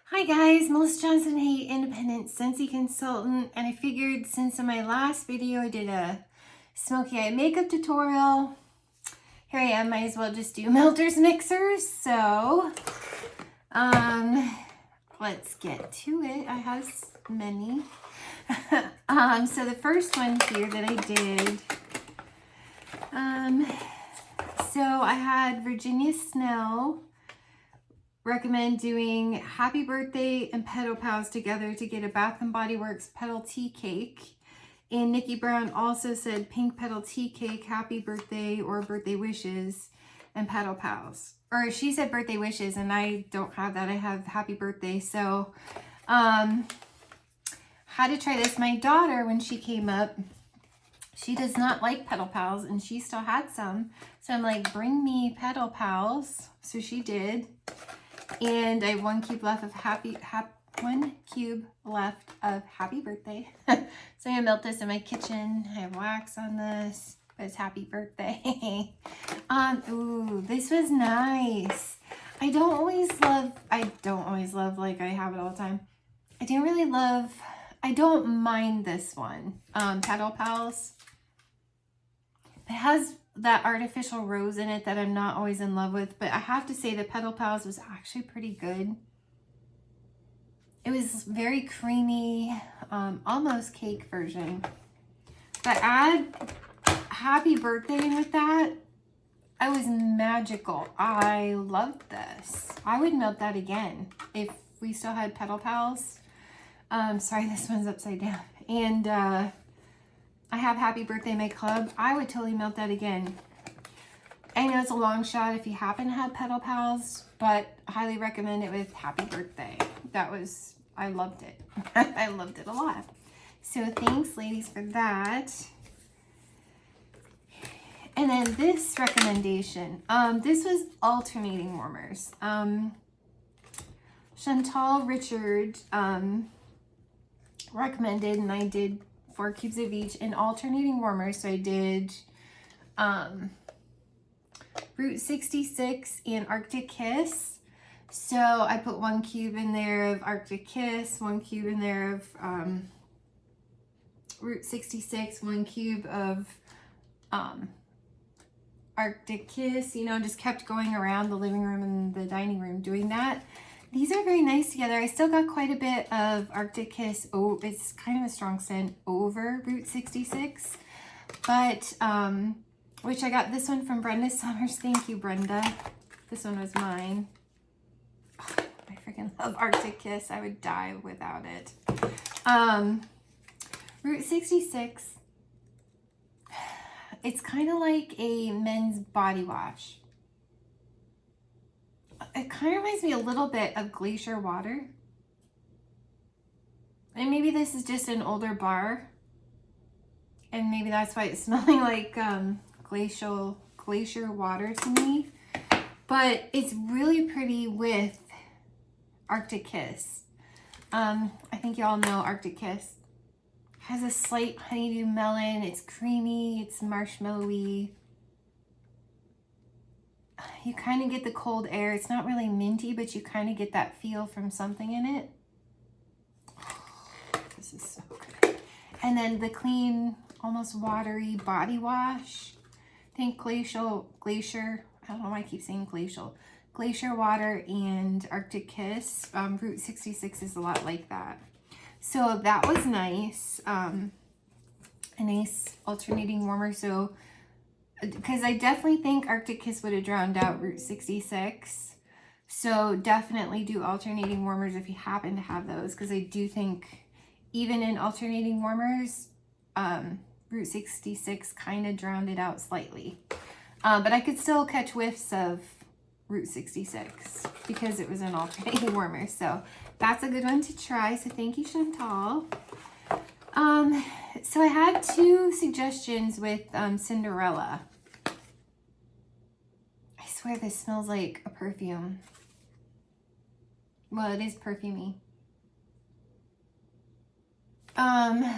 Hi guys, Melissa Johnson, hey, independent Scentsy consultant, and I figured since in my last video I did a smoky eye makeup tutorial, here I am, might as well just do melters mixers. So, let's get to it. I have many. So the first one here that I did, so I had Virginia Snell recommend doing Happy Birthday and Petal Pals together to get a Bath & Body Works petal tea cake. And Nikki Brown also said pink petal tea cake, happy birthday or birthday wishes, and Petal Pals. Or she said birthday wishes, and I don't have that. I have happy birthday. So, had to try this. My daughter, when she came up, she does not like Petal Pals, and she still had some. So I'm like, bring me Petal Pals. So she did. And I have one cube left of happy birthday. So I'm gonna melt this in my kitchen. I have wax on this, but it's happy birthday. Ooh, this was nice. I don't always love like I have it all the time. I don't mind this one. Petal Pals. It has that artificial rose in it that I'm not always in love with, but I have to say the Petal Pals was actually pretty good. It was very creamy, almost cake version. But add happy birthday in with that, it was magical. I loved this. I would melt that again if we still had Petal Pals. Sorry, this one's upside down. And I have Happy Birthday in my club. I would totally melt that again. I know it's a long shot if you happen to have Petal Pals, but I highly recommend it with Happy Birthday. I loved it. I loved it a lot. So thanks, ladies, for that. And then this recommendation. This was alternating warmers. Chantal Richard recommended, and I did 4 cubes of each in alternating warmers. So I did Route 66 and Arctic Kiss. So I put 1 cube in there of Arctic Kiss, 1 cube in there of Route 66, 1 cube of Arctic Kiss. You know, just kept going around the living room and the dining room doing that. These are very nice together. I still got quite a bit of Arctic Kiss. Oh, it's kind of a strong scent over Route 66. But, which I got this one from Brenda Summers. Thank you, Brenda. This one was mine. Oh, I freaking love Arctic Kiss. I would die without it. Route 66. It's kind of like a men's body wash. It kind of reminds me a little bit of Glacier Water. And maybe this is just an older bar. And maybe that's why it's smelling like Glacier Water to me. But it's really pretty with Arctic Kiss. I think y'all know Arctic Kiss. Has a slight honeydew melon. It's creamy. It's marshmallowy. You kind of get the cold air. It's not really minty, but you kind of get that feel from something in it. This is so good. And then the clean, almost watery body wash. I think Glacier, I don't know why I keep saying glacial. Glacier Water and Arctic Kiss. Route 66 is a lot like that. So that was nice. A nice alternating warmer. So, because I definitely think Arctic Kiss would have drowned out Route 66. So definitely do alternating warmers if you happen to have those, because I do think even in alternating warmers, Route 66 kind of drowned it out slightly. But I could still catch whiffs of Route 66 because it was an alternating warmer. So that's a good one to try. So thank you, Chantal. So I had 2 suggestions with Cinderella. I swear this smells like a perfume. Well, it is perfumey. I don't know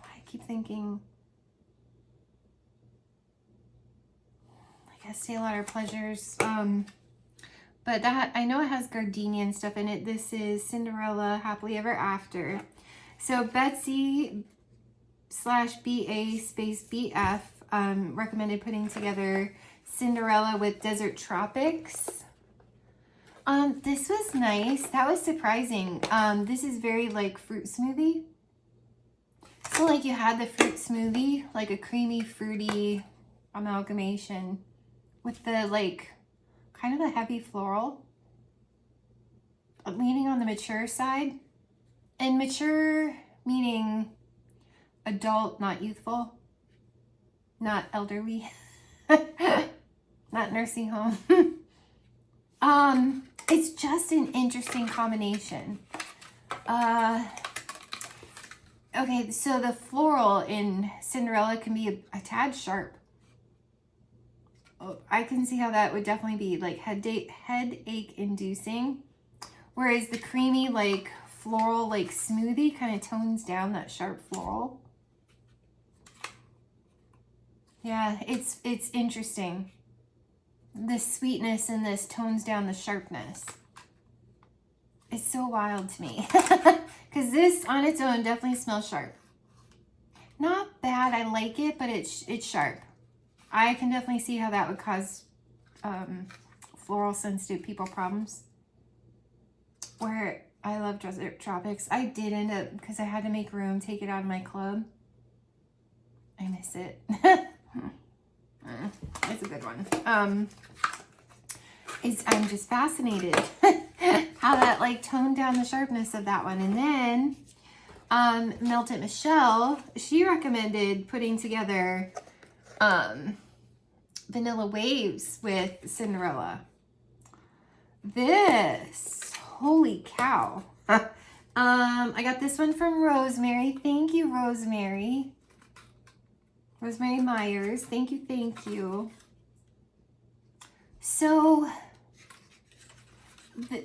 why I keep thinking. I guess Stay Lauder Pleasures. But that, I know it has gardenia and stuff in it. This is Cinderella Happily Ever After. So Betsy /BA space BF recommended putting together Cinderella with Desert Tropics. This was nice. That was surprising. This is very like fruit smoothie. So like you had the fruit smoothie, like a creamy, fruity amalgamation with the like kind of a heavy floral, leaning on the mature side. And mature meaning adult, not youthful, not elderly, not nursing home. It's just an interesting combination. Okay, so the floral in Cinderella can be a tad sharp. Oh, I can see how that would definitely be like headache inducing. Whereas the creamy, like floral, like smoothie kind of tones down that sharp floral. Yeah, it's interesting. The sweetness in this tones down the sharpness. It's so wild to me. Because this on its own definitely smells sharp. Not bad, I like it, but it's sharp. I can definitely see how that would cause floral sensitive people problems. Where I love Desert Tropics. I did end up, because I had to make room, take it out of my club. I miss it. It's a good one. I'm just fascinated how that like toned down the sharpness of that one. And then Melted Michelle, she recommended putting together Vanilla Waves with Cinderella. This, holy cow. I got this one from Rosemary. Thank you, Rosemary. Rosemary Myers. Thank you, thank you. So, the,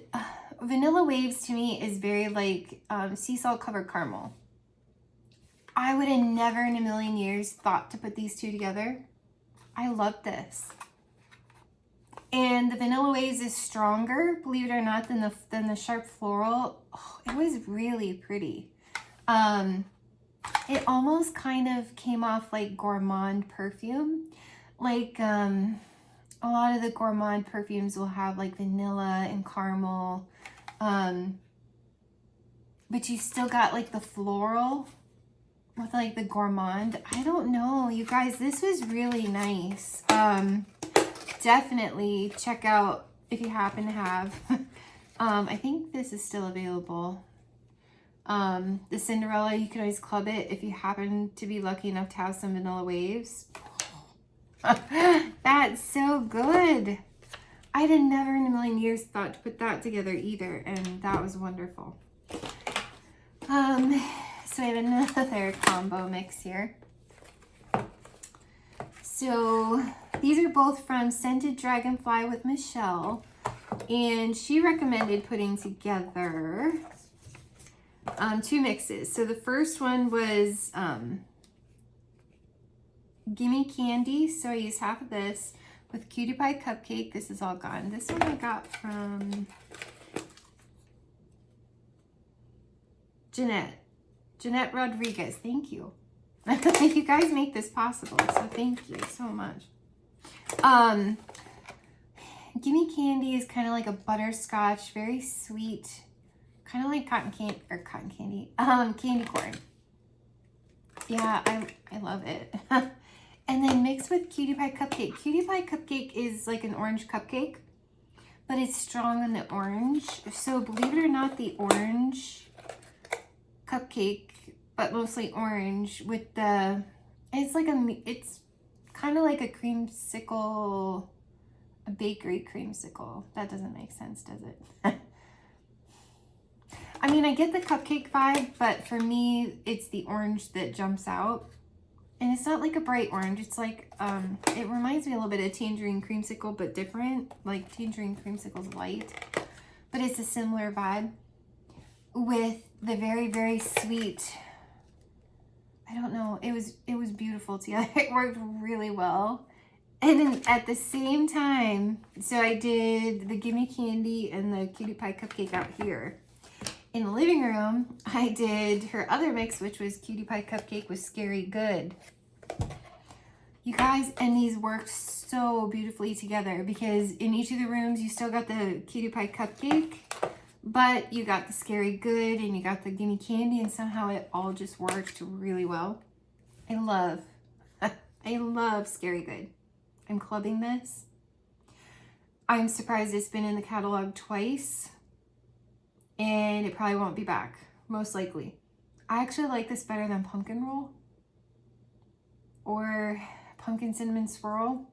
Vanilla Waves to me is very like sea salt covered caramel. I would have never in a million years thought to put these two together. I love this. And the Vanilla Waves is stronger, believe it or not, than the sharp floral. Oh, it was really pretty. It almost kind of came off like gourmand perfume. Like a lot of the gourmand perfumes will have like vanilla and caramel. But you still got like the floral with like the gourmand. I don't know, you guys, this was really nice. Definitely check out if you happen to have. I think this is still available. The Cinderella, you can always club it if you happen to be lucky enough to have some Vanilla Waves. That's so good. I'd have never in a million years thought to put that together either, and that was wonderful. So I have another combo mix here. So these are both from Scented Dragonfly with Michelle, and she recommended putting together two mixes. So the first one was Gimme Candy. So I used half of this with Cutie Pie Cupcake. This is all gone. This one I got from Jeanette Rodriguez. Thank you. You guys make this possible, so thank you so much. Gimme Candy is kind of like a butterscotch, very sweet, kind of like candy corn. Yeah, I love it. And then mixed with Cutie Pie Cupcake. Cutie Pie Cupcake is like an orange cupcake, but it's strong on the orange. So believe it or not, the orange cupcake, but mostly orange with the, it's kind of like a creamsicle, a bakery creamsicle. That doesn't make sense, does it? I mean, I get the cupcake vibe, but for me, it's the orange that jumps out. And it's not like a bright orange. It's like, it reminds me a little bit of Tangerine Creamsicle, but different. Like Tangerine Creamsicle's light. But it's a similar vibe with the very, very sweet, I don't know, it was beautiful together. It worked really well. And then at the same time, so I did the Gimme Candy and the Cutie Pie Cupcake out here. In the living room, I did her other mix, which was Cutie Pie Cupcake with Scary Good. You guys, and these worked so beautifully together because in each of the rooms, you still got the Cutie Pie Cupcake, but you got the Scary Good and you got the Gimme Candy, and somehow it all just worked really well. I love Scary Good. I'm clubbing this. I'm surprised it's been in the catalog twice, and it probably won't be back, most likely. I actually like this better than Pumpkin Roll or Pumpkin Cinnamon Swirl.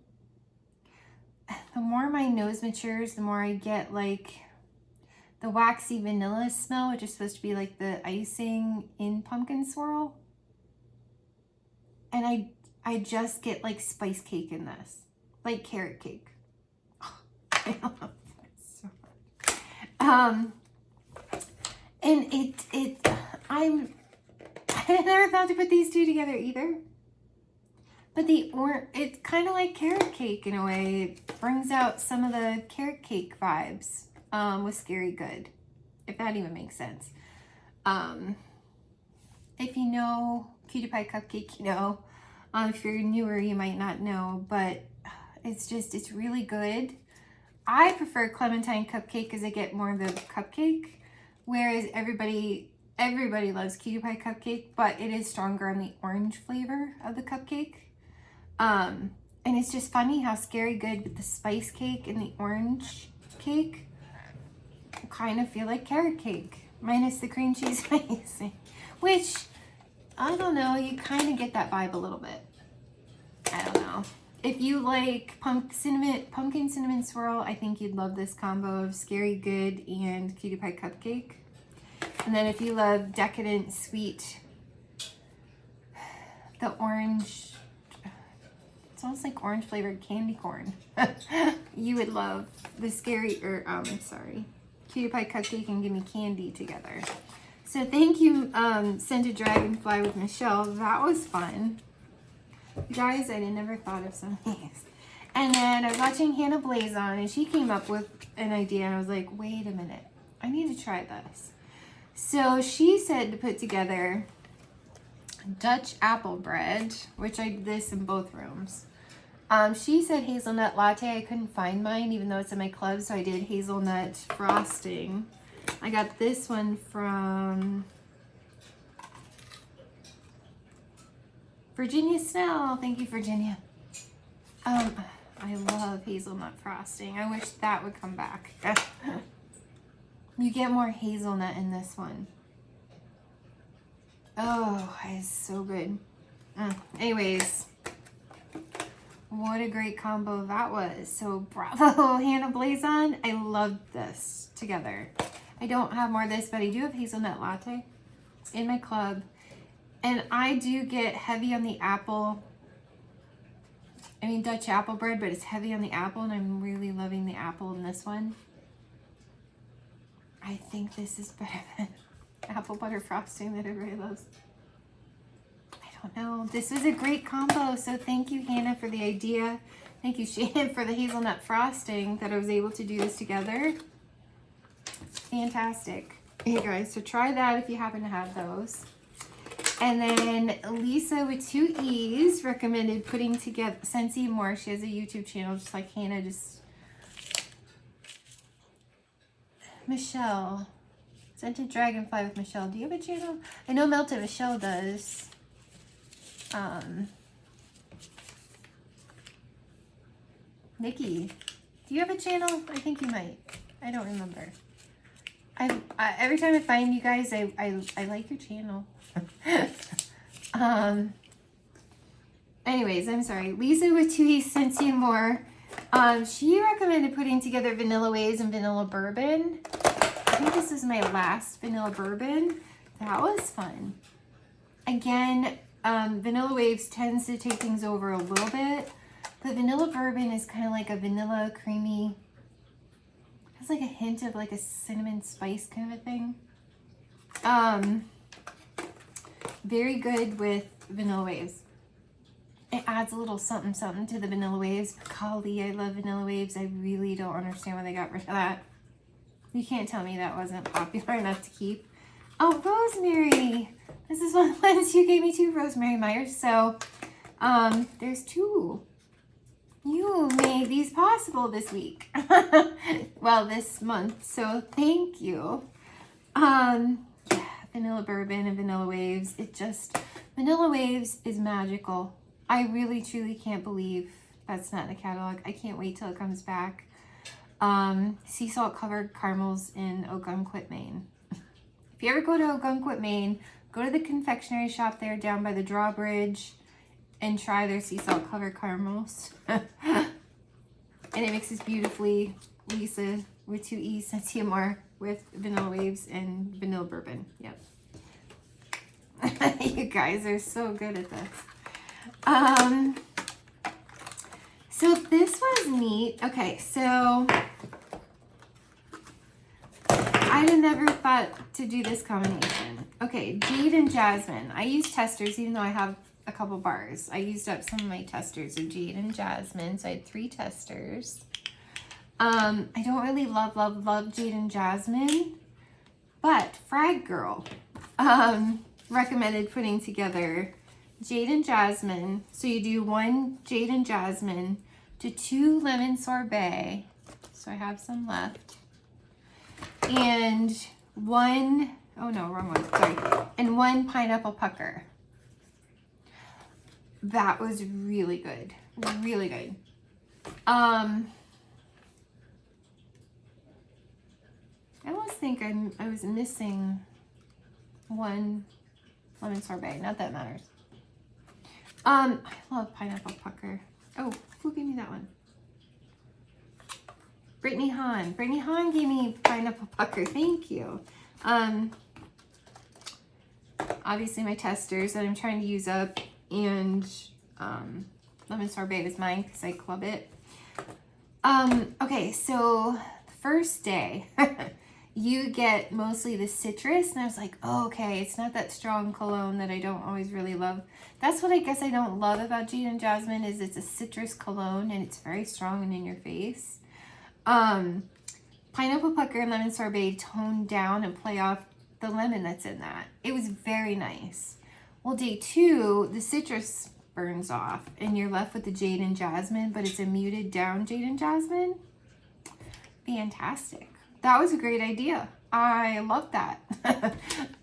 The more my nose matures, the more I get like the waxy vanilla smell, which is supposed to be like the icing in Pumpkin Swirl. And I just get like spice cake in this, like carrot cake. Oh, I love this so much. And I never thought to put these two together either. But it's kind of like carrot cake in a way. It brings out some of the carrot cake vibes with Scary Good, if that even makes sense. If you know Cutie Pie Cupcake, you know. If you're newer, you might not know, but it's really good. I prefer Clementine Cupcake because I get more of the cupcake, whereas everybody loves Cutie Pie Cupcake, but it is stronger on the orange flavor of the cupcake. And it's just funny how Scary Good with the spice cake and the orange cake kind of feel like carrot cake, minus the cream cheese icing, which, I don't know, you kind of get that vibe a little bit. I don't know. If you like pumpkin cinnamon swirl, I think you'd love this combo of Scary Good and Cutie Pie Cupcake. And then if you love decadent sweet, the orange, it's almost like orange flavored candy corn. You would love the Cutie Pie Cupcake and Gimme Candy together. So thank you, Scented Dragonfly with Michelle. That was fun. You guys, I never thought of some of these. And then I was watching Hannah Blazon, and she came up with an idea, and I was like, wait a minute. I need to try this. So she said to put together Dutch apple bread, which I did this in both rooms. She said hazelnut latte. I couldn't find mine, even though it's in my club, so I did hazelnut frosting. I got this one from Virginia Snell. Thank you, Virginia. I love hazelnut frosting. I wish that would come back. You get more hazelnut in this one. Oh, it's so good. Anyways, what a great combo that was. So bravo, Hannah Blazon. I loved this together. I don't have more of this, but I do have hazelnut latte in my club. And I do get heavy on the apple. I mean, Dutch apple bread, but it's heavy on the apple, and I'm really loving the apple in this one. I think this is better than apple butter frosting that everybody loves. I don't know. This was a great combo, so thank you, Hannah, for the idea. Thank you, Shannon, for the hazelnut frosting that I was able to do this together. Fantastic. Hey, guys, so try that if you happen to have those. And then Lisa with 2 E's recommended putting together Scentsy more. She has a YouTube channel just like Hannah. Michelle. Scented Dragonfly with Michelle. Do you have a channel? I know Melted Michelle does. Nikki, do you have a channel? I think you might. I don't remember. Every time I find you guys, I like your channel. Anyways, I'm sorry. Lisa with 2 E's, Scentsy and more. She recommended putting together Vanilla Waves and Vanilla Bourbon. I think this is my last Vanilla Bourbon. That was fun. Again, Vanilla Waves tends to take things over a little bit, but Vanilla Bourbon is kind of like a vanilla creamy, has like a hint of like a cinnamon spice kind of a thing. Very good with Vanilla Waves. It adds a little something something to the Vanilla Waves. Golly, I love Vanilla Waves. I really don't understand why they got rid of that. You can't tell me that wasn't popular enough to keep. Oh, Rosemary. This is one of the ones you gave me too, Rosemary Myers. So, there's 2. You made these possible this week. Well, this month. So, thank you. Yeah, Vanilla Bourbon and Vanilla Waves. Vanilla Waves is magical. I really, truly can't believe that's not in the catalog. I can't wait till it comes back. Sea salt covered caramels in Ogunquit, Maine. If you ever go to Ogunquit, Maine, go to the confectionery shop there down by the drawbridge and try their sea salt covered caramels. And it mixes beautifully. Lisa with 2 E's, Scentsy more with Vanilla Waves and Vanilla Bourbon. Yep. You guys are so good at this. So this was neat. Okay, so I'd have never thought to do this combination. Okay, Jaden Jasmine. I use testers even though I have a couple bars. I used up some of my testers of Jaden Jasmine, so I had 3 testers. I don't really love Jaden Jasmine, but Frag Girl recommended putting together Jaden Jasmine. So you do 1 Jaden Jasmine to 2 lemon sorbet. So I have some left. And 1, oh no, wrong one, sorry. And 1 pineapple pucker. That was really good. Really good. I almost think I was missing 1 lemon sorbet. Not that it matters. I love pineapple pucker. Oh, who gave me that one? Brittany Hahn. Brittany Hahn gave me pineapple pucker. Thank you. Obviously my testers that I'm trying to use up, and lemon sorbet was mine because I club it. Okay, so the first day you get mostly the citrus, and I was like, oh, okay, it's not that strong cologne that I don't always really love. That's what I guess I don't love about Jaden Jasmine is it's a citrus cologne and it's very strong and in your face. Pineapple pucker and lemon sorbet tone down and play off the lemon that's in that. It was very nice. Well, day 2, the citrus burns off and you're left with the Jaden Jasmine, but it's a muted down Jaden Jasmine. Fantastic. That was a great idea. I love that.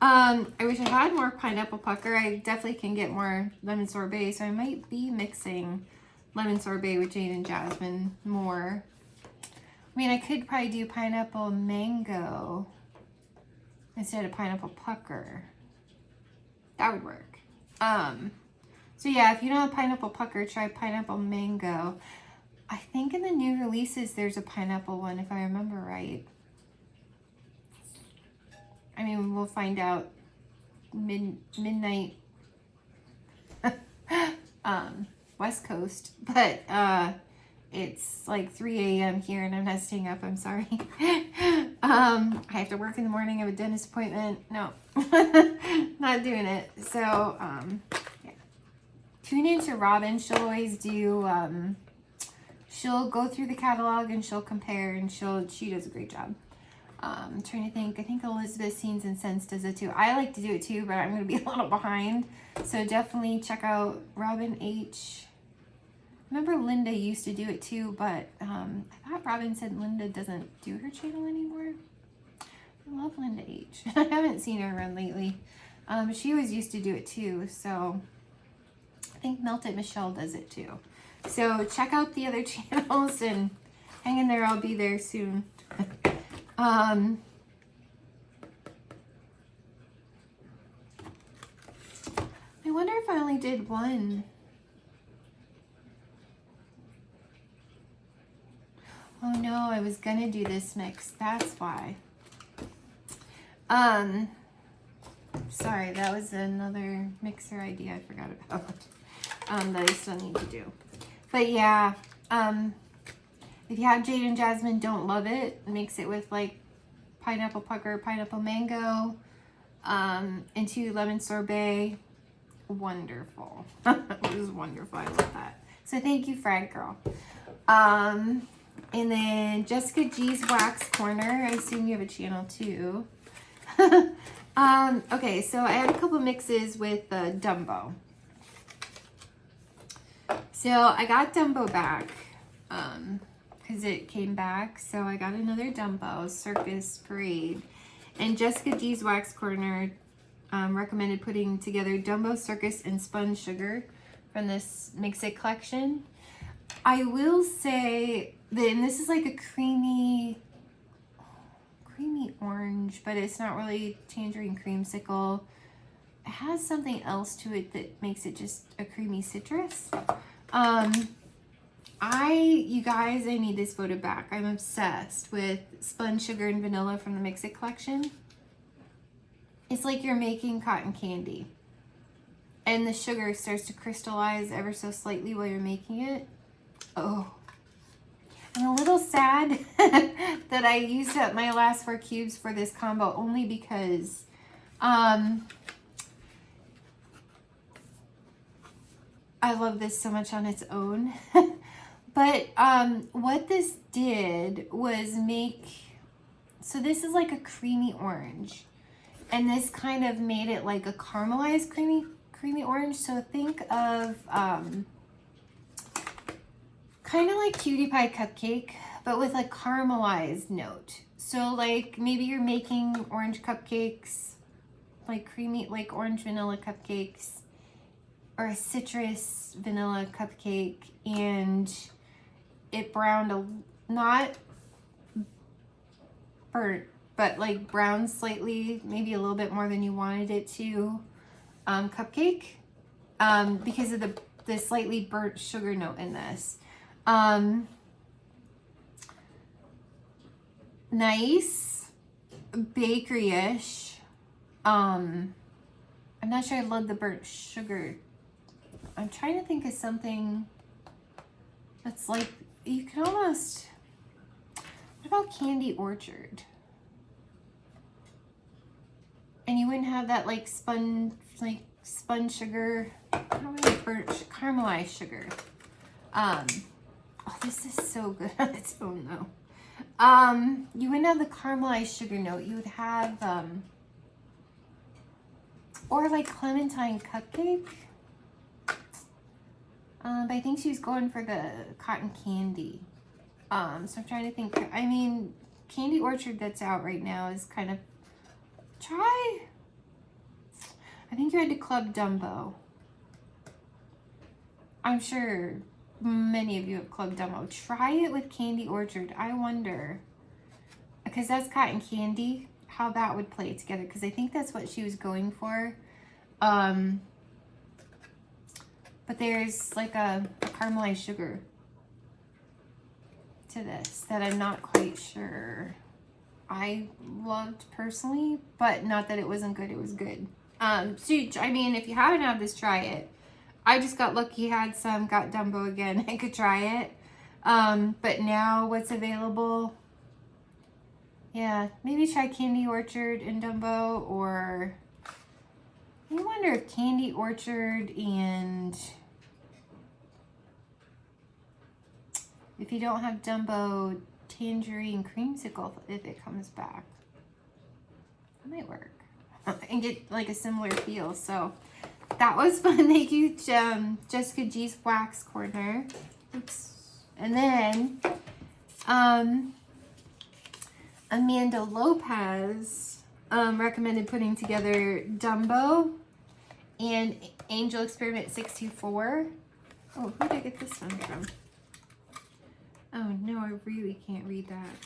I wish I had more pineapple pucker. I definitely can get more lemon sorbet, so I might be mixing lemon sorbet with Jaden Jasmine more. I mean, I could probably do pineapple mango instead of pineapple pucker. That would work. So yeah, if you don't have pineapple pucker, try pineapple mango. I think in the new releases, there's a pineapple one, if I remember right. I mean, we'll find out midnight West Coast, but it's like 3 a.m. here and I'm not staying up. I'm sorry. I have to work in the morning. I have a dentist appointment. No, not doing it. So, yeah. Tune into Robin. She'll always do, she'll go through the catalog and she'll compare and she does a great job. I'm trying to think. I think Elizabeth Scenes and Scents does it too. I like to do it too, but I'm going to be a little behind. So definitely check out Robin H. I remember Linda used to do it too, but I thought Robin said Linda doesn't do her channel anymore. I love Linda H. I haven't seen her around lately. She always used to do it too. So I think Melted Michelle does it too. So check out the other channels and hang in there. I'll be there soon. I wonder if I only did 1. Oh no, I was gonna do this mix. That's why. Sorry, that was another mixer idea I forgot about. That I still need to do. But yeah, if you have Jaden Jasmine, don't love it. Mix it with like pineapple pucker, pineapple mango, and 2 lemon sorbet. wonderful. It was wonderful. I love that. So thank you, Frag Girl. And then Jessica G's Wax Corner. I assume you have a channel too. Okay, so I had a couple mixes with Dumbo. So I got Dumbo back because it came back. So I got another Dumbo Circus Parade. And Jessica G's Wax Corner recommended putting together Dumbo Circus and Sponge Sugar from this Mix It collection. I will say that, and this is like a creamy orange, but it's not really tangerine creamsicle. It has something else to it that makes it just a creamy citrus. You guys, I need this voted back. I'm obsessed with Sponge Sugar and Vanilla from the Mix It collection. It's like you're making cotton candy, and the sugar starts to crystallize ever so slightly while you're making it. Oh, I'm a little sad that I used up my last 4 cubes for this combo, only because I love this so much on its own. But what this did was make, so this is like a creamy orange, and this kind of made it like a caramelized creamy orange. So think of kind of like cutie pie cupcake, but with a caramelized note. So like maybe you're making orange cupcakes, like creamy, like orange vanilla cupcakes, or a citrus vanilla cupcake, and it browned not burnt, but like browned slightly, maybe a little bit more than you wanted it to, cupcake, because of the slightly burnt sugar note in this. Nice bakery-ish. I'm not sure I love the burnt sugar. I'm trying to think of something that's like, you can almost, what about Candy Orchard? And you wouldn't have that like sponge sugar, not really burnt, caramelized sugar. Oh, this is so good on its own though. You wouldn't have the caramelized sugar note. You would have, or like clementine cupcake. But I think she was going for the cotton candy. So I'm trying to think. I mean, Candy Orchard that's out right now is kind of, I think you had to club Dumbo. I'm sure many of you have club Dumbo. Try it with Candy Orchard. I wonder, because that's cotton candy, how that would play together, because I think that's what she was going for. But there's like a caramelized sugar to this that I'm not quite sure I loved personally, but not that it wasn't good, it was good. So, I mean, if you haven't had this, try it. I just got lucky, had some, got Dumbo again, I could try it. But now what's available, yeah, maybe try Candy Orchard and Dumbo, or I wonder if Candy Orchard and, if you don't have Dumbo, Tangerine Creamsicle, if it comes back. That might work. And get like a similar feel. So that was fun. Thank you, Jessica G's Wax Corner. Oops. And then Amanda Lopez recommended putting together Dumbo and Angel Experiment 624. Oh, who did I get this one from? Oh no, I really can't read that.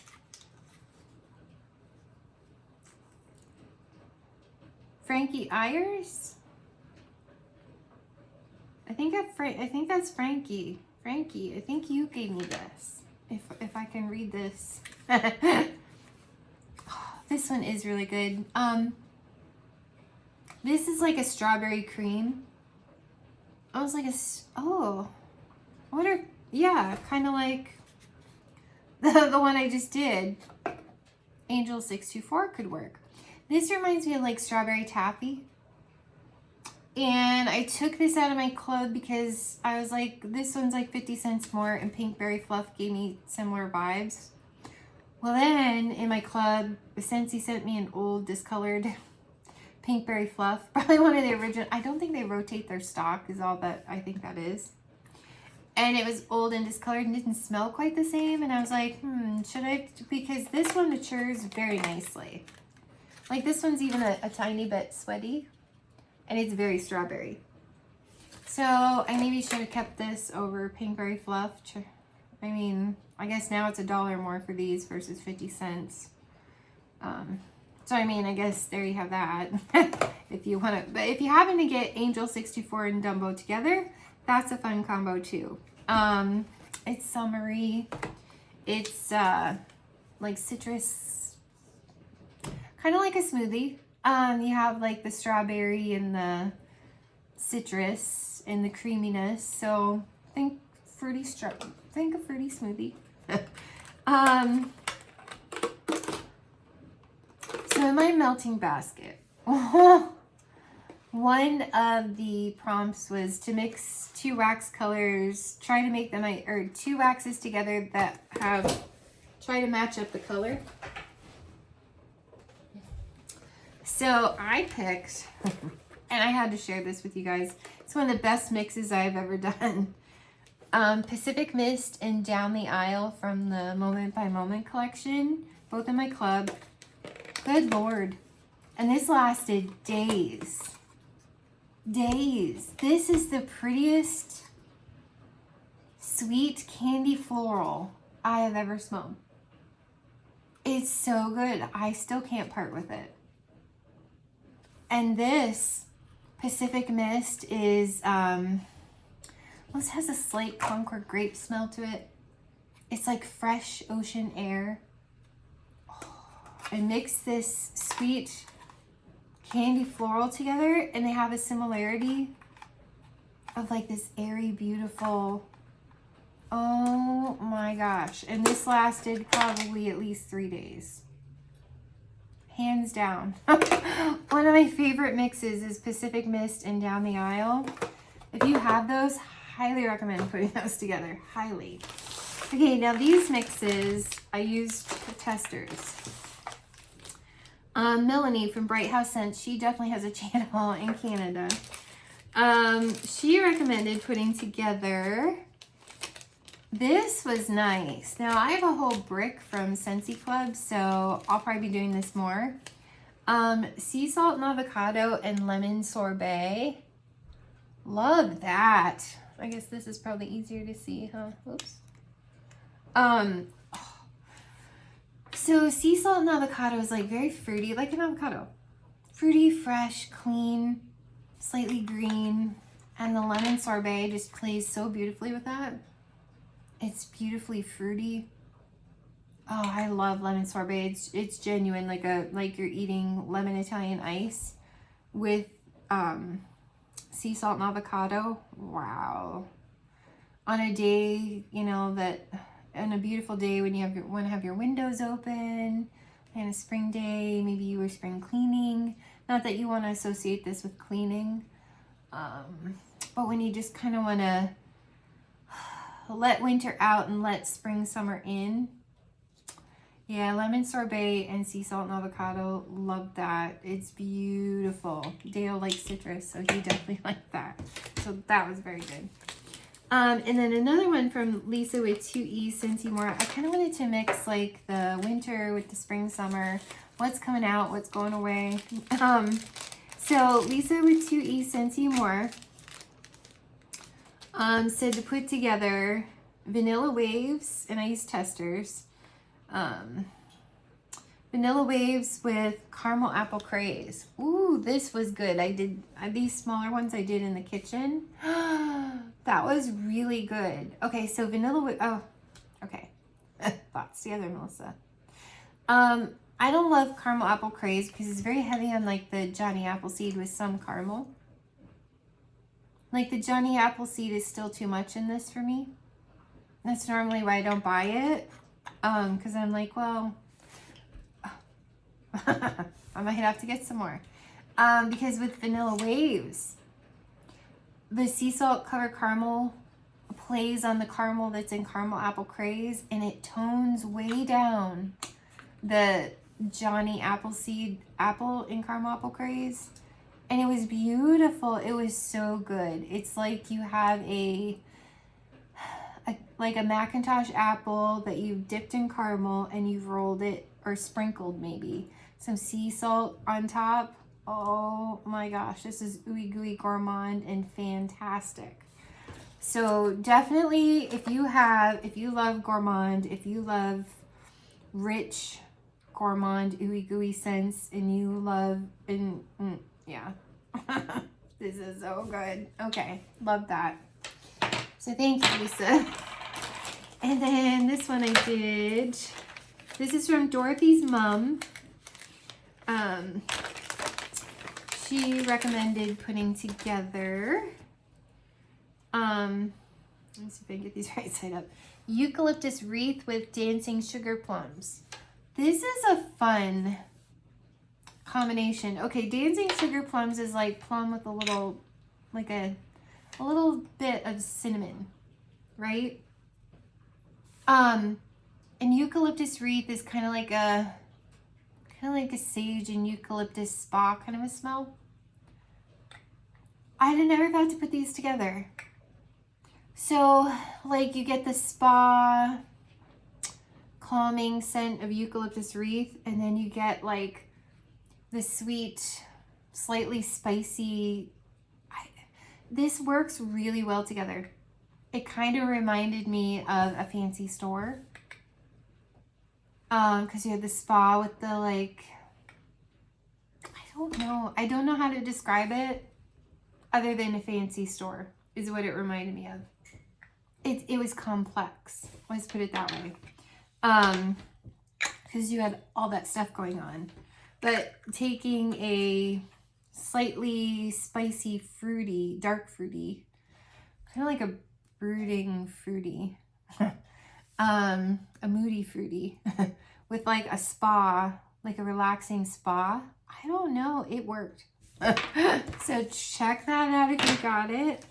Frankie Ayers? I think that's Frankie. Frankie, I think you gave me this. If I can read this. This one is really good. This is like a strawberry cream. I was like I wonder, yeah, kind of like the one I just did. Angel 624 could work. This reminds me of like strawberry taffy. And I took this out of my club because I was like, this one's like 50 cents more, and Pinkberry Fluff gave me similar vibes. Well, then in my club, Scentsy sent me an old discolored Pinkberry Fluff. Probably one of the original. I don't think they rotate their stock is all that I think that is. And it was old and discolored and didn't smell quite the same. And I was like, should I? Because this one matures very nicely. Like this one's even a tiny bit sweaty. And it's very strawberry. So I maybe should have kept this over Pinkberry Fluff. I mean, I guess now it's $1 more for these versus 50 cents. So I mean, I guess there you have that. If you want to, but if you happen to get Angel 64 and Dumbo together, that's a fun combo too. It's summery. It's like citrus, kind of like a smoothie. You have like the strawberry and the citrus and the creaminess. So think a fruity smoothie. So in my melting basket, one of the prompts was to mix 2 wax colors, try to make them, or 2 waxes together that try to match up the color. So I picked, and I had to share this with you guys. It's one of the best mixes I've ever done. Pacific Mist and Down the Aisle from the Moment by Moment collection, both in my club. Good Lord. And this lasted days. Days. This is the prettiest sweet candy floral I have ever smelled. It's so good. I still can't part with it. And this Pacific Mist is, this has a slight Concord grape smell to it. It's like fresh ocean air. I mix this sweet candy floral together, and they have a similarity of like this airy, beautiful, oh my gosh. And this lasted probably at least 3 days. Hands down. One of my favorite mixes is Pacific Mist and Down the Aisle. If you have those, highly recommend putting those together. Highly. Okay, now these mixes I used for testers. Melanie from Bright House Scents, she definitely has a channel in Canada. She recommended putting together, this was nice. Now I have a whole brick from Scentsy Club, so I'll probably be doing this more. Sea Salt and Avocado and Lemon Sorbet. Love that. I guess this is probably easier to see, huh? Oops. So sea salt and avocado is like very fruity, like an avocado. Fruity, fresh, clean, slightly green. And the lemon sorbet just plays so beautifully with that. It's beautifully fruity. Oh, I love lemon sorbet. It's genuine, like you're eating lemon Italian ice with sea salt and avocado. Wow. On a day, you know, on a beautiful day when you want to have your windows open, and a spring day, maybe you were spring cleaning. Not that you want to associate this with cleaning, but when you just kind of want to let winter out and let spring, summer in. Yeah, lemon sorbet and sea salt and avocado, love that. It's beautiful. Dale likes citrus, so he definitely liked that. So that was very good. And then another one from Lisa with 2E Scentsy More. I kind of wanted to mix like the winter with the spring, summer. What's coming out, what's going away. So Lisa with 2E Scentsy More said to put together Vanilla Waves, and I use testers. Vanilla Waves with Caramel Apple Craze. Ooh, this was good. I did these smaller ones I did in the kitchen. That was really good. Okay, so vanilla, oh, okay. Thoughts together, Melissa. I don't love Caramel Apple Craze because it's very heavy on like the Johnny Appleseed with some caramel. Like the Johnny Appleseed is still too much in this for me. That's normally why I don't buy it. Because I'm like, well, I might have to get some more. Because with Vanilla Waves, the sea salt covered caramel plays on the caramel that's in Caramel Apple Craze, and it tones way down the Johnny Appleseed apple in Caramel Apple Craze. And it was beautiful. It was so good. It's like you have like a Macintosh apple that you've dipped in caramel and you've rolled it, or sprinkled maybe some sea salt on top. Oh my gosh, this is ooey gooey gourmand and fantastic. So definitely, if you love gourmand, if you love rich gourmand ooey gooey scents, and you love, yeah. This is so good. Okay, love that. So thank you, Lisa. And then this one I did. This is from Dorothy's mom. She recommended putting together, let me see if I can get these right side up. Eucalyptus wreath with dancing sugar plums. This is a fun combination. Okay, dancing sugar plums is like plum with a little, like a little bit of cinnamon, right? And eucalyptus wreath is kind of like a sage and eucalyptus spa kind of a smell. I never got to put these together. So like you get the spa calming scent of eucalyptus wreath, and then you get like the sweet, slightly spicy. This works really well together. It kind of reminded me of a fancy store. Because you had the spa with the like, I don't know how to describe it other than a fancy store is what it reminded me of. It was complex. Let's put it that way. Because you had all that stuff going on. But taking a slightly spicy, fruity, dark fruity, kind of like a brooding fruity, a moody fruity, with like a spa, like a relaxing spa. I don't know, it worked. So check that out if you got it.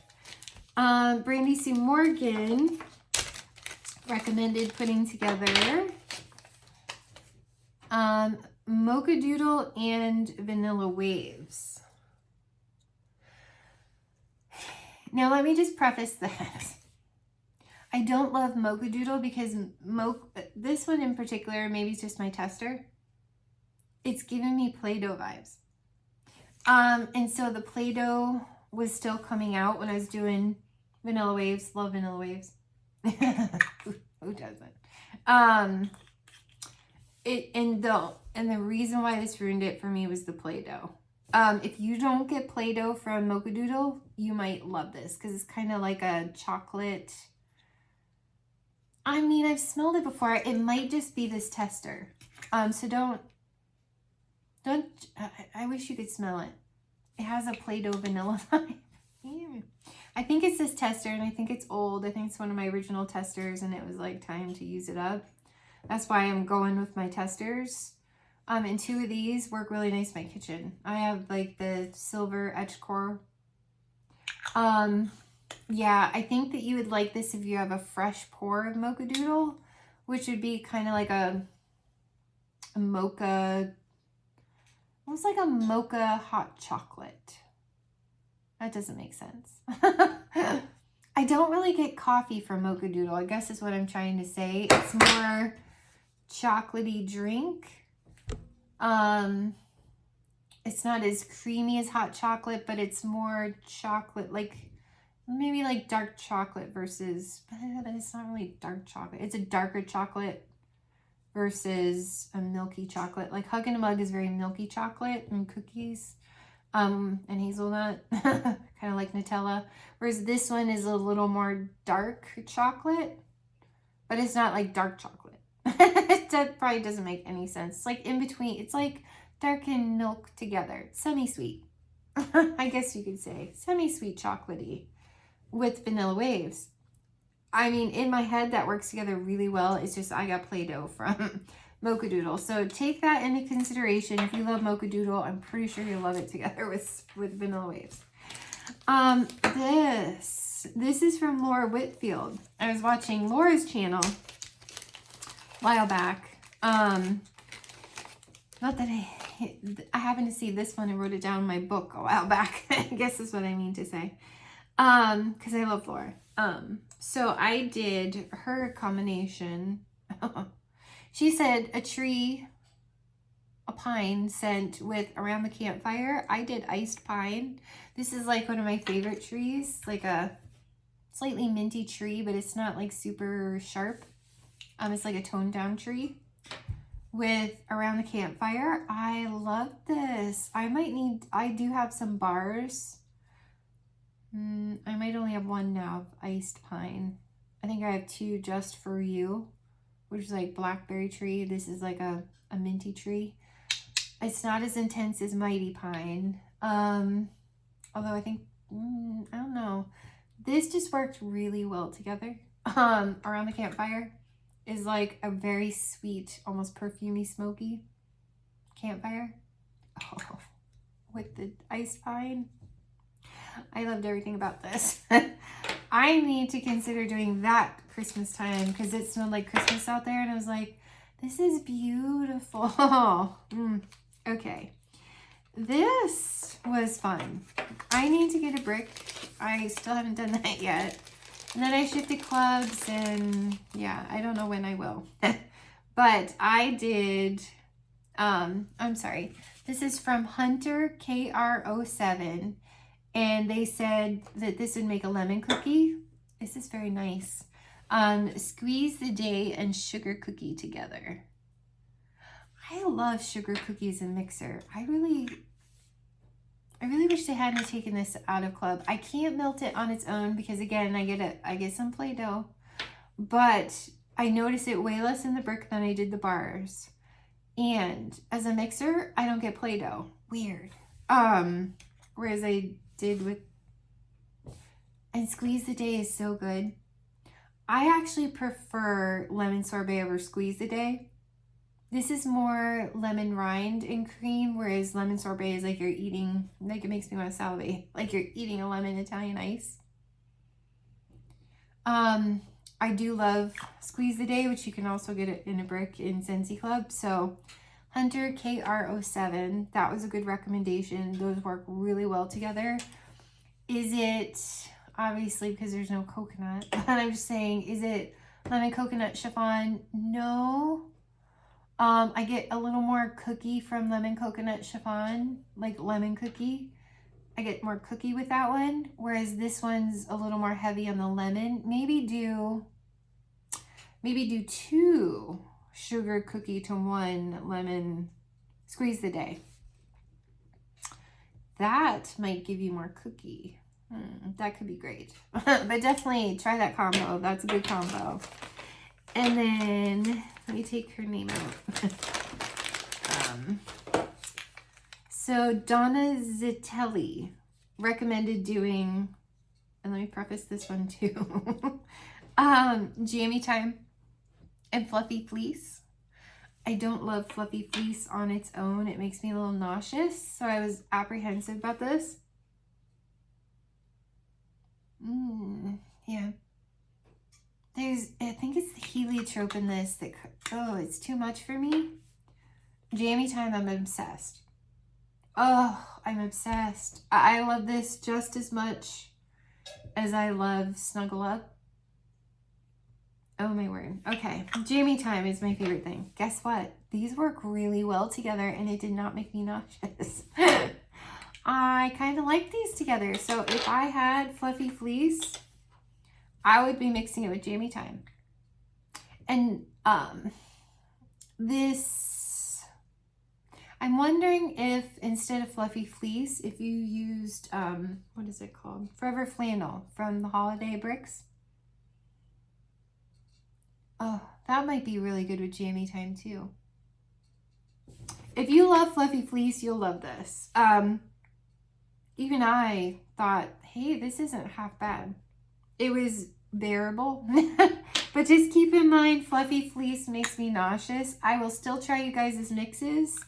Brandy Sue Morgan recommended putting together Mochadoodle and Vanilla Waves. Now let me just preface this. I don't love Mochadoodle because this one in particular, maybe it's just my tester, it's giving me Play-Doh vibes. And so the Play-Doh was still coming out when I was doing Vanilla Waves. Love Vanilla Waves. Who doesn't? And the reason why this ruined it for me was the Play-Doh. If you don't get Play-Doh from Mochadoodle, you might love this because it's kind of like a chocolate. I mean, I've smelled it before. It might just be this tester. So don't, I wish you could smell it. It has a Play-Doh vanilla vibe. I think it's this tester, and I think it's old. I think it's one of my original testers, and it was like time to use it up. That's why I'm going with my testers. And two of these work really nice in my kitchen. I have like the silver etch core. Yeah, I think that you would like this if you have a fresh pour of Mochadoodle, which would be kind of like a mocha, almost like a mocha hot chocolate. That doesn't make sense. I don't really get coffee from Mochadoodle, I guess is what I'm trying to say. It's more chocolatey drink. It's not as creamy as hot chocolate, but it's more chocolate, like maybe like dark chocolate versus, but it's not really dark chocolate. It's a darker chocolate versus a milky chocolate. Like Hug and a Mug is very milky chocolate and cookies, and hazelnut, kind of like Nutella. Whereas this one is a little more dark chocolate, but it's not like dark chocolate. That probably doesn't make any sense. It's like in between. It's like dark and milk together. Semi-sweet. I guess you could say. Semi-sweet chocolatey with Vanilla Waves. I mean, in my head, that works together really well. It's just I got Play-Doh from Mochadoodle. So take that into consideration. If you love Mochadoodle, I'm pretty sure you'll love it together with Vanilla Waves. This is from Laura Whitfield. I was watching Laura's channel a while back. Not that I happened to see this one and wrote it down in my book a while back. I guess is what I mean to say. Because I love Laura. So I did her combination. She said a tree, a pine scent with around the campfire. I did iced pine. This is like one of my favorite trees, like a slightly minty tree, but it's not like super sharp. It's like a toned down tree with around the campfire. I love this. I do have some bars. I might only have one now of iced pine. I think I have two just for you, which is like blackberry tree. This is like a minty tree. It's not as intense as mighty pine. Although I think, I don't know. This just worked really well together. Around the campfire is like a very sweet, almost perfumey, smoky campfire. Oh, with the iced pine. I loved everything about this. I need to consider doing that Christmas time because it smelled like Christmas out there, and I was like, this is beautiful. Okay. This was fun. I need to get a brick. I still haven't done that yet. And then I shifted clubs, and yeah, I don't know when I will. But I did, I'm sorry. This is from Hunter KR07. And they said that this would make a lemon cookie. This is very nice. Squeeze the day and sugar cookie together. I love sugar cookies in mixer. I really wish they hadn't taken this out of club. I can't melt it on its own because again, I get some Play-Doh, but I notice it way less in the brick than I did the bars. And as a mixer, I don't get Play-Doh. Weird. Whereas I did with, and Squeeze the Day is so good. I actually prefer lemon sorbet over Squeeze the Day. This is more lemon rind and cream, whereas lemon sorbet is like you're eating, like it makes me want to salivate, like you're eating a lemon Italian ice. I do love Squeeze the Day, which you can also get it in a brick in Scentsy Club. So Hunter KR07, that was a good recommendation. Those work really well together. Is it, obviously because there's no coconut, but I'm just saying, is it lemon coconut chiffon? No. I get a little more cookie from lemon coconut chiffon, like lemon cookie. I get more cookie with that one, whereas this one's a little more heavy on the lemon. Maybe do 2 sugar cookie to 1 lemon Squeeze the Day. That might give you more cookie. That could be great. But definitely try that combo. That's a good combo. And then let me take her name out. So Donna Zitelli recommended doing, and let me preface this one too. Jammy Time and Fluffy Fleece. I don't love Fluffy Fleece on its own. It makes me a little nauseous, so I was apprehensive about this. Yeah. I think it's the heliotrope in this that, oh, it's too much for me. Jammy Time, I'm obsessed. Oh, I'm obsessed. I love this just as much as I love Snuggle Up. Oh my word. Okay, Jammy Time is my favorite thing. Guess what? These work really well together and it did not make me nauseous. I kind of like these together. So if I had Fluffy Fleece, I would be mixing it with Jammy Time. And this, I'm wondering if instead of Fluffy Fleece, if you used, what is it called? Forever Flannel from the Holiday Bricks. Oh, that might be really good with Jammy Time too. If you love Fluffy Fleece, you'll love this. Even I thought, hey, this isn't half bad. It was bearable. But just keep in mind, Fluffy Fleece makes me nauseous. I will still try you guys' mixes.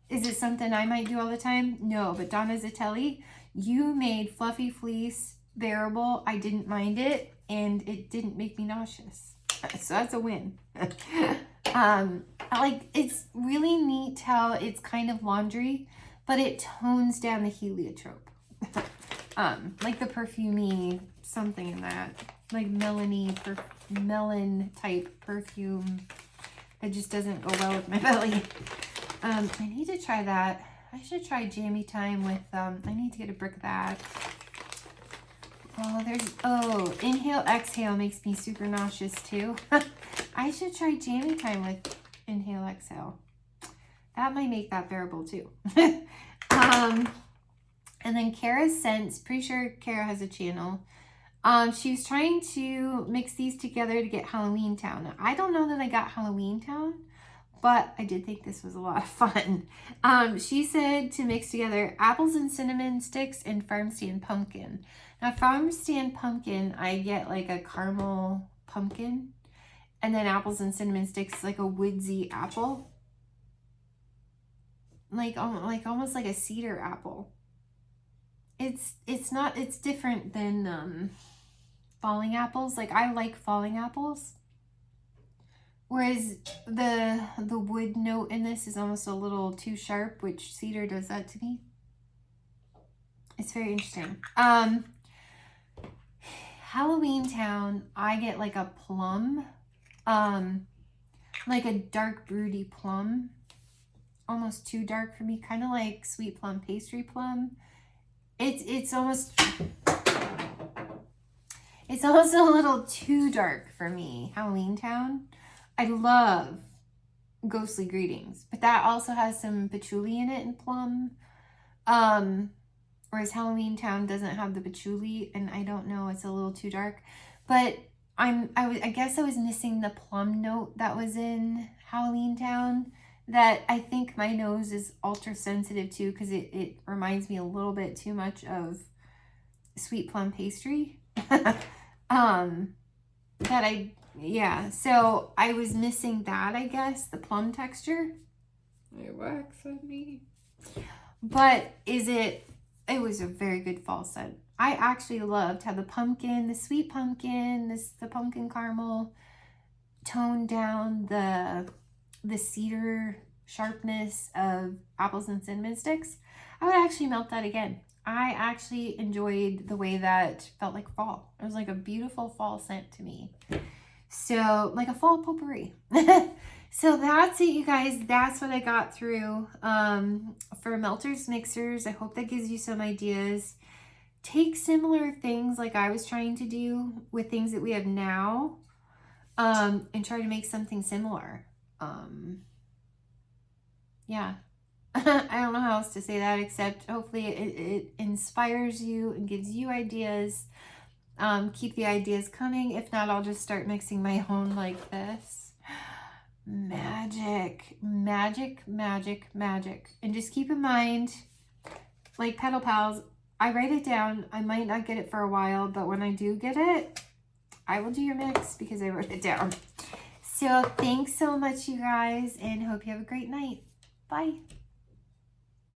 Is it something I might do all the time? No, but Donna Zitelli, You made Fluffy Fleece bearable. I didn't mind it, and it didn't make me nauseous. So that's a win. It's really neat how it's kind of laundry, but it tones down the heliotrope. Like the perfumey something in that, like melon type perfume. It just doesn't go well with my belly. I need to try that. I should try Jammy Time with, I need to get a brick of that. Oh, Inhale, Exhale makes me super nauseous too. I should try Jammy Time with Inhale, Exhale. That might make that bearable too. And then Kara's Scents, pretty sure Kara has a channel. She was trying to mix these together to get Halloween Town. Now, I don't know that I got Halloween Town, but I did think this was a lot of fun. She said to mix together apples and cinnamon sticks and farm stand pumpkin. Now, farm stand pumpkin, I get like a caramel pumpkin, and then apples and cinnamon sticks, like a woodsy apple, like almost like a cedar apple. It's different than falling apples. Like, I like falling apples, whereas the wood note in this is almost a little too sharp, which cedar does that to me. It's very interesting. Halloween Town, I get like a plum, like a dark broody plum, almost too dark for me, kind of like sweet plum pastry plum. It's almost a little too dark for me, Halloween Town. I love Ghostly Greetings, but that also has some patchouli in it and plum. Whereas Halloween Town doesn't have the patchouli, and I don't know, it's a little too dark. But I guess I was missing the plum note that was in Halloween Town, that I think my nose is ultra sensitive to, because it reminds me a little bit too much of sweet plum pastry. So I was missing that, I guess, the plum texture. It works on me. But it was a very good fall scent. I actually loved how the pumpkin, the sweet pumpkin, the pumpkin caramel toned down the cedar sharpness of apples and cinnamon sticks. I would actually melt that again. I actually enjoyed the way that felt like fall. It was like a beautiful fall scent to me. So, like a fall potpourri. So that's it, you guys. That's what I got through for melters, mixers. I hope that gives you some ideas. Take similar things like I was trying to do with things that we have now, and try to make something similar. Yeah. I don't know how else to say that, except hopefully it inspires you and gives you ideas. Keep the ideas coming. If not, I'll just start mixing my own like this. Magic, magic, magic, magic. And just keep in mind, like Petal Pals, I write it down. I might not get it for a while, but when I do get it, I will do your mix because I wrote it down. So thanks so much, you guys, and hope you have a great night. Bye.